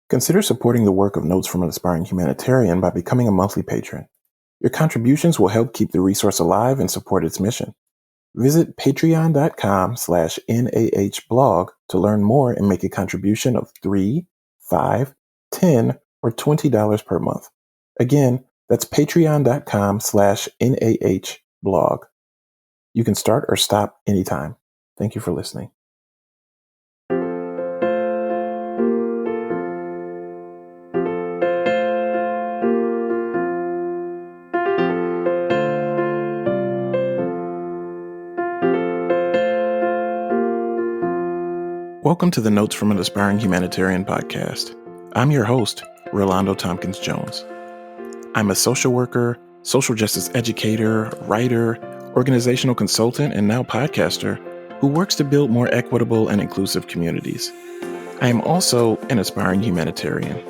Consider supporting the work of Notes from an Aspiring Humanitarian by becoming a monthly patron. Your contributions will help keep the resource alive and support its mission. Visit patreon.com/NAHblog to learn more and make a contribution of $3, $5, $10, or $20 per month. Again, that's patreon.com/NAHblog. You can start or stop anytime. Thank you for listening. Welcome to the Notes from an Aspiring Humanitarian podcast. I'm your host, Relando Tompkins-Jones. I'm a social worker, social justice educator, writer, organizational consultant, and now podcaster who works to build more equitable and inclusive communities. I am also an aspiring humanitarian.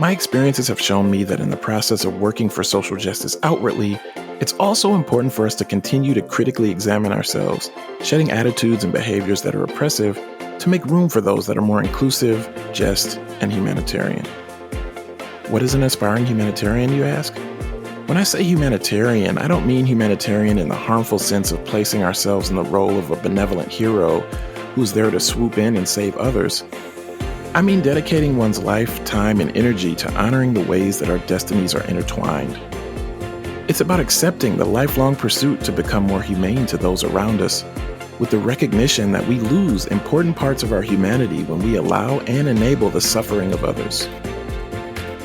My experiences have shown me that in the process of working for social justice outwardly, it's also important for us to continue to critically examine ourselves, shedding attitudes and behaviors that are oppressive to make room for those that are more inclusive, just, and humanitarian. What is an aspiring humanitarian, you ask? When I say humanitarian, I don't mean humanitarian in the harmful sense of placing ourselves in the role of a benevolent hero who's there to swoop in and save others. I mean dedicating one's life, time, and energy to honoring the ways that our destinies are intertwined. It's about accepting the lifelong pursuit to become more humane to those around us, with the recognition that we lose important parts of our humanity when we allow and enable the suffering of others.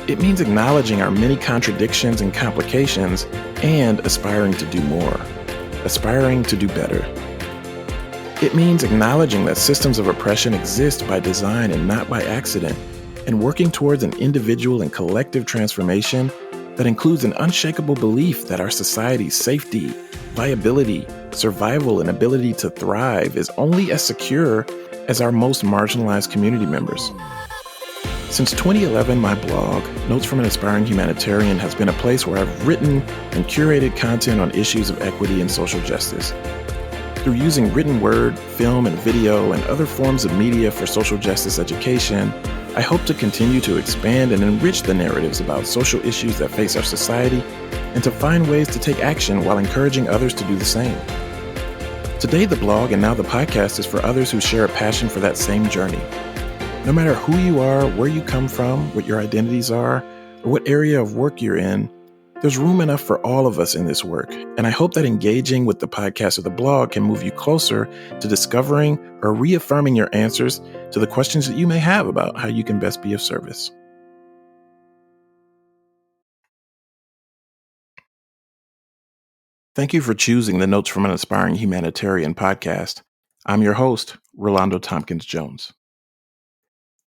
It means acknowledging our many contradictions and complications and aspiring to do more, aspiring to do better. It means acknowledging that systems of oppression exist by design and not by accident, and working towards an individual and collective transformation that includes an unshakable belief that our society's safety, viability, survival, and ability to thrive is only as secure as our most marginalized community members. Since 2011, my blog, Notes from an Aspiring Humanitarian, has been a place where I've written and curated content on issues of equity and social justice. Through using written word, film, and video, and other forms of media for social justice education, I hope to continue to expand and enrich the narratives about social issues that face our society and to find ways to take action while encouraging others to do the same. Today, the blog and now the podcast is for others who share a passion for that same journey. No matter who you are, where you come from, what your identities are, or what area of work you're in, there's room enough for all of us in this work, and I hope that engaging with the podcast or the blog can move you closer to discovering or reaffirming your answers to the questions that you may have about how you can best be of service. Thank you for choosing the Notes from an Aspiring Humanitarian podcast. I'm your host, Relando Tompkins-Jones.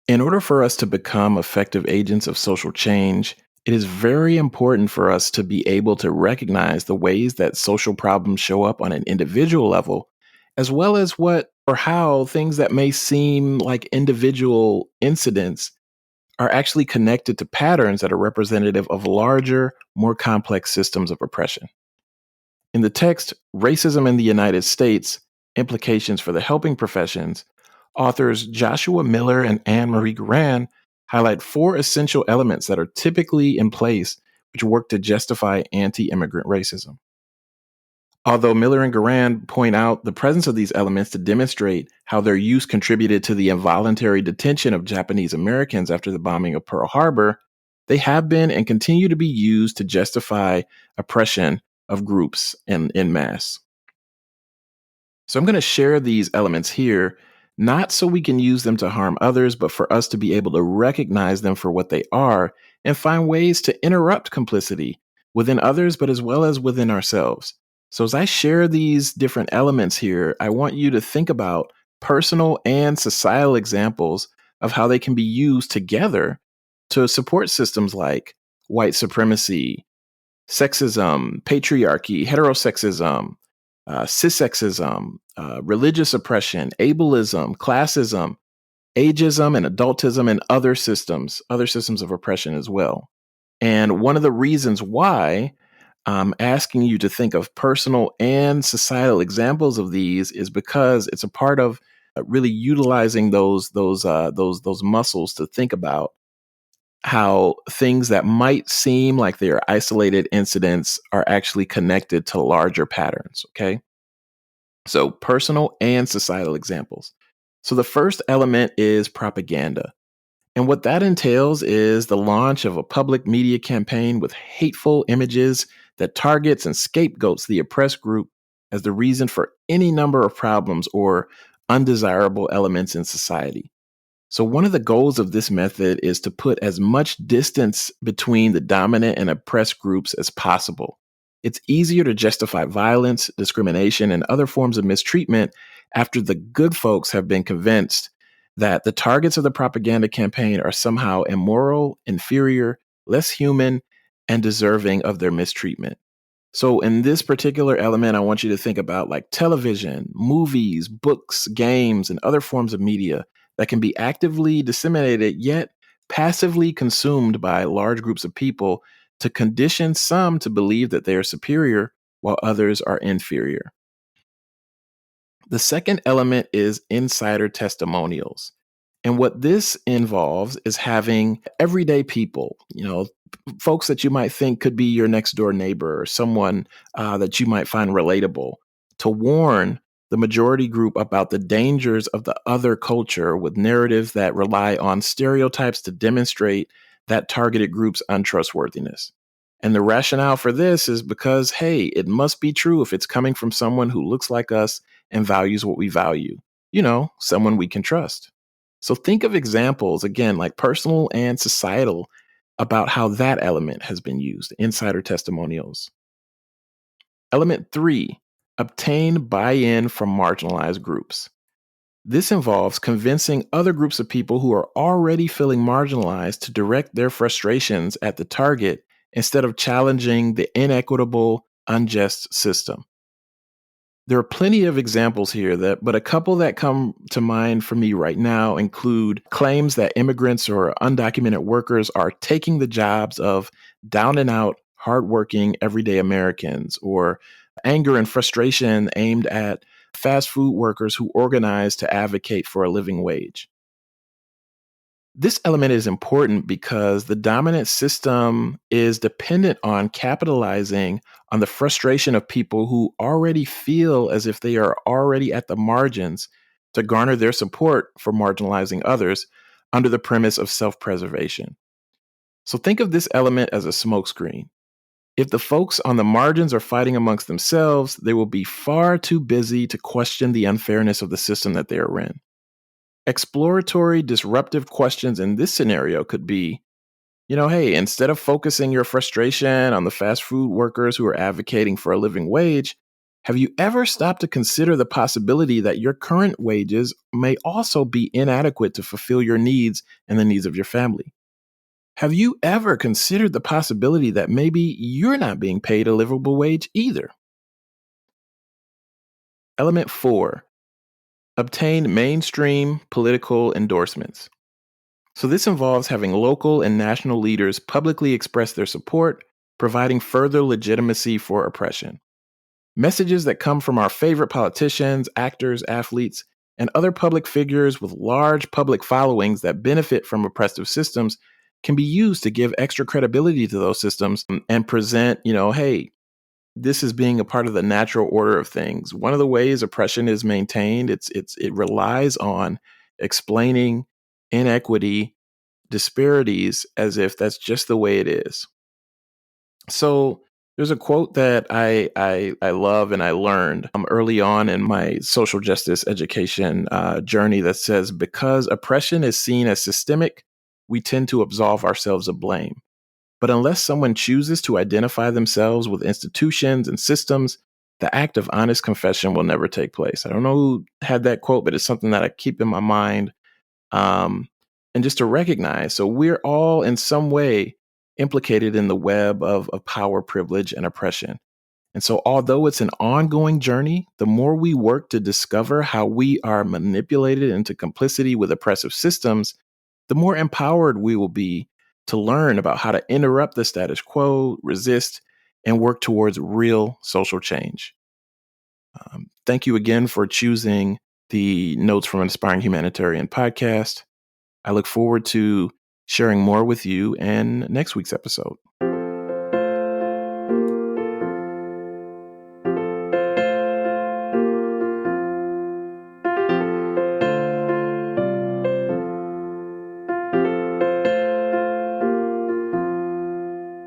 In order for us to become effective agents of social change, it is very important for us to be able to recognize the ways that social problems show up on an individual level, as well as what or how things that may seem like individual incidents are actually connected to patterns that are representative of larger, more complex systems of oppression. In the text, Racism in the United States, Implications for the Helping Professions, authors Joshua Miller and Anne-Marie Guerin highlight 4 essential elements that are typically in place which work to justify anti-immigrant racism. Although Miller and Guerin point out the presence of these elements to demonstrate how their use contributed to the involuntary detention of Japanese Americans after the bombing of Pearl Harbor, they have been and continue to be used to justify oppression of groups en masse. So I'm going to share these elements here, not so we can use them to harm others, but for us to be able to recognize them for what they are and find ways to interrupt complicity within others, but as well as within ourselves. So as I share these different elements here, I want you to think about personal and societal examples of how they can be used together to support systems like white supremacy, sexism, patriarchy, heterosexism, cissexism, religious oppression, ableism, classism, ageism, and adultism, and other systems of oppression as well. And one of the reasons why I'm asking you to think of personal and societal examples of these is because it's a part of really utilizing those muscles to think about how things that might seem like they are isolated incidents are actually connected to larger patterns. Okay. So, personal and societal examples. So, the first element is propaganda. And what that entails is the launch of a public media campaign with hateful images that targets and scapegoats the oppressed group as the reason for any number of problems or undesirable elements in society. So, one of the goals of this method is to put as much distance between the dominant and oppressed groups as possible. It's easier to justify violence, discrimination, and other forms of mistreatment after the good folks have been convinced that the targets of the propaganda campaign are somehow immoral, inferior, less human, and deserving of their mistreatment. So, in this particular element, I want you to think about like television, movies, books, games, and other forms of media that can be actively disseminated yet passively consumed by large groups of people to condition some to believe that they are superior while others are inferior. The second element is insider testimonials. And what this involves is having everyday people, folks that you might think could be your next door neighbor or someone that you might find relatable, to warn the majority group about the dangers of the other culture with narratives that rely on stereotypes to demonstrate that targeted group's untrustworthiness. And the rationale for this is because, hey, it must be true if it's coming from someone who looks like us and values what we value, someone we can trust. So think of examples, again, like personal and societal, about how that element has been used, insider testimonials. Element three, obtain buy in from marginalized groups. This involves convincing other groups of people who are already feeling marginalized to direct their frustrations at the target instead of challenging the inequitable, unjust system. There are plenty of examples here but a couple that come to mind for me right now include claims that immigrants or undocumented workers are taking the jobs of down and out, hardworking, everyday Americans, or anger and frustration aimed at fast food workers who organize to advocate for a living wage. This element is important because the dominant system is dependent on capitalizing on the frustration of people who already feel as if they are already at the margins to garner their support for marginalizing others under the premise of self preservation. So think of this element as a smokescreen. If the folks on the margins are fighting amongst themselves, they will be far too busy to question the unfairness of the system that they are in. Exploratory, disruptive questions in this scenario could be, hey, instead of focusing your frustration on the fast food workers who are advocating for a living wage, have you ever stopped to consider the possibility that your current wages may also be inadequate to fulfill your needs and the needs of your family? Have you ever considered the possibility that maybe you're not being paid a livable wage either? Element four, obtain mainstream political endorsements. So, this involves having local and national leaders publicly express their support, providing further legitimacy for oppression. Messages that come from our favorite politicians, actors, athletes, and other public figures with large public followings that benefit from oppressive systems can be used to give extra credibility to those systems and present, hey, this is being a part of the natural order of things. One of the ways oppression is maintained, it relies on explaining inequity, disparities as if that's just the way it is. So there's a quote that I love and I learned early on in my social justice education journey that says, because oppression is seen as systemic, we tend to absolve ourselves of blame. But unless someone chooses to identify themselves with institutions and systems, the act of honest confession will never take place. I don't know who had that quote, but it's something that I keep in my mind, um, and just to recognize. So we're all in some way implicated in the web of power, privilege, and oppression. And so, although it's an ongoing journey, the more we work to discover how we are manipulated into complicity with oppressive systems, the more empowered we will be to learn about how to interrupt the status quo, resist, and work towards real social change. Thank you again for choosing the Notes from an Aspiring Humanitarian podcast. I look forward to sharing more with you in next week's episode.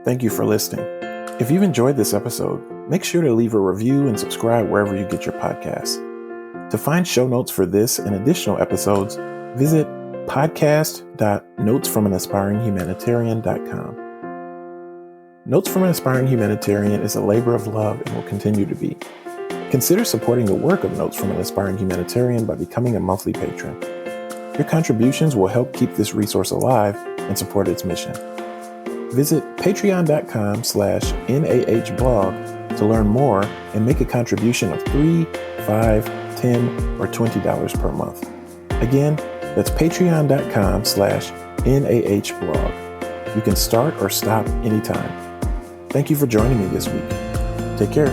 Thank you for listening. If you've enjoyed this episode, make sure to leave a review and subscribe wherever you get your podcasts. To find show notes for this and additional episodes, visit podcast.notesfromanaspiringhumanitarian.com. Notes from an Aspiring Humanitarian is a labor of love and will continue to be. Consider supporting the work of Notes from an Aspiring Humanitarian by becoming a monthly patron. Your contributions will help keep this resource alive and support its mission. Visit patreon.com/NAHblog to learn more and make a contribution of $3, $5, $10, or $20 per month. Again, that's patreon.com/NAHblog. You can start or stop anytime. Thank you for joining me this week. Take care.